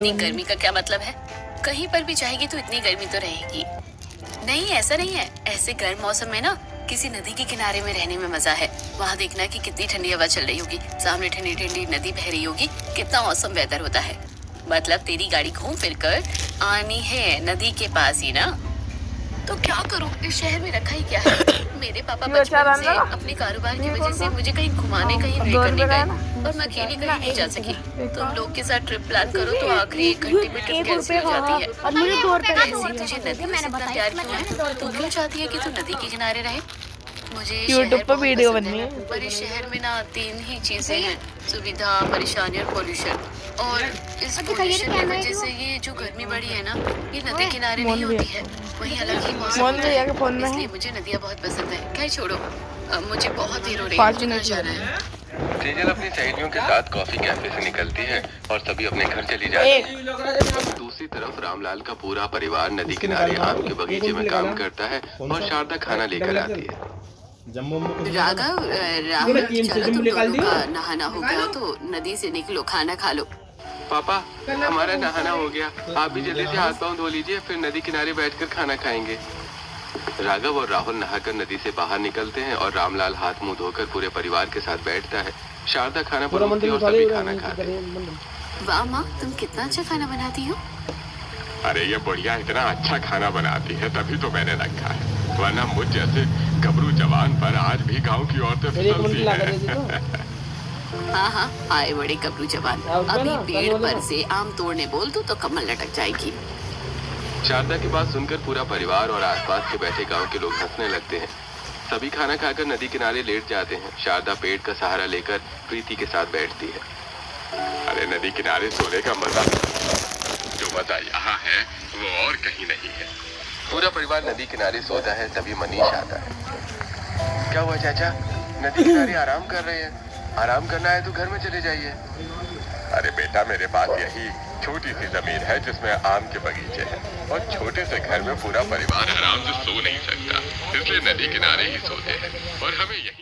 इतनी गर्मी का क्या मतलब है? कहीं पर भी जाएगी तो इतनी गर्मी तो रहेगी। नहीं, ऐसा नहीं है। ऐसे गर्म मौसम में ना किसी नदी के किनारे में रहने में मजा है। वहाँ देखना कि कितनी ठंडी हवा चल रही होगी, सामने ठंडी ठंडी नदी बह रही होगी, कितना औसम वेदर होता है। मतलब तेरी गाड़ी घूम फिर कर आनी है नदी के पास ही ना। तो क्या करूं, इस शहर में रखा ही क्या है। मेरे पापा बचपन से अपने कारोबार की वजह से मुझे कहीं घुमाने कहीं नहीं करने गए और मैं अकेली कहीं नहीं जा सकी। तुम लोग के साथ ट्रिप प्लान करो तो आखिरी 1 घंटे में ट्रिप कैंसिल हो जाती है। और मुझे 2 रुपए ऐसे तुझे नदी से इतना प्यार क्यों है? तू क्यों चाहती है कि तू नदी के किनारे रहे? मुझे यूट्यूब पर वीडियो बननी है, है। पर इस शहर में ना 3 ही चीजें हैं, सुविधा, परेशानी और पोल्यूशन। और इस पोल्यूशन की वजह से ये जो गर्मी बढ़ी है ना, ये नदी किनारे नहीं होती है, वहीं अलग ही मौसम होता है। इसलिए मुझे नदियाँ बहुत पसंद है। खैर छोड़ो, अब मुझे बहुत देर हो रही है, मुझे घर जाना है। सेजल अपनी सहेलियों के साथ कॉफी कैफे से निकलती है और सभी अपने घर चली जाती है। दूसरी तरफ रामलाल का पूरा परिवार नदी किनारे आम के बगीचे में काम करता है और शारदा खाना लेकर आती है। राघव, राहुल, चलो तुम दोनों का नहाना हो गया तो नदी से निकलो, खाना खा लो। पापा, हमारा नहाना हो गया, आप भी जल्दी से हाथ पाँव धो लीजिए, फिर नदी किनारे बैठकर खाना खाएंगे। राघव और राहुल नहाकर नदी से बाहर निकलते हैं और रामलाल हाथ मुंह धोकर पूरे परिवार के साथ बैठता है। शारदा खाना बनाती है और सभी खाना खाते हैं। वाह माँ, तुम कितना अच्छा खाना बनाती हो। अरे ये बढ़िया इतना अच्छा खाना बनाती है तभी तो मैंने रखा है, वरना मुझ जैसे गबरू जवान पर आज भी गांव की औरतें फिसलती हैं। हाँ हाँ, आए बड़े गबरू जवान, अभी पेड़ पर से आम तोड़ने बोल दो तो कमल लटक जाएगी। शारदा की बात सुनकर पूरा परिवार और आसपास के बैठे गांव के लोग हंसने लगते हैं। सभी खाना खाकर नदी किनारे लेट जाते हैं। शारदा पेड़ का सहारा लेकर प्रीति के साथ बैठती है। अरे नदी किनारे सोने का मजा, जो मजा यहाँ है वो और कहीं नहीं है। पूरा परिवार नदी किनारे सोता है, तभी मनीष आता है। क्या हुआ चाचा, नदी किनारे आराम कर रहे हैं? आराम करना है तो घर में चले जाइए। अरे बेटा, मेरे पास यही छोटी सी जमीन है जिसमें आम के बगीचे हैं और छोटे से घर में पूरा परिवार आराम से सो नहीं सकता, इसलिए नदी किनारे ही सोते हैं और हमें यही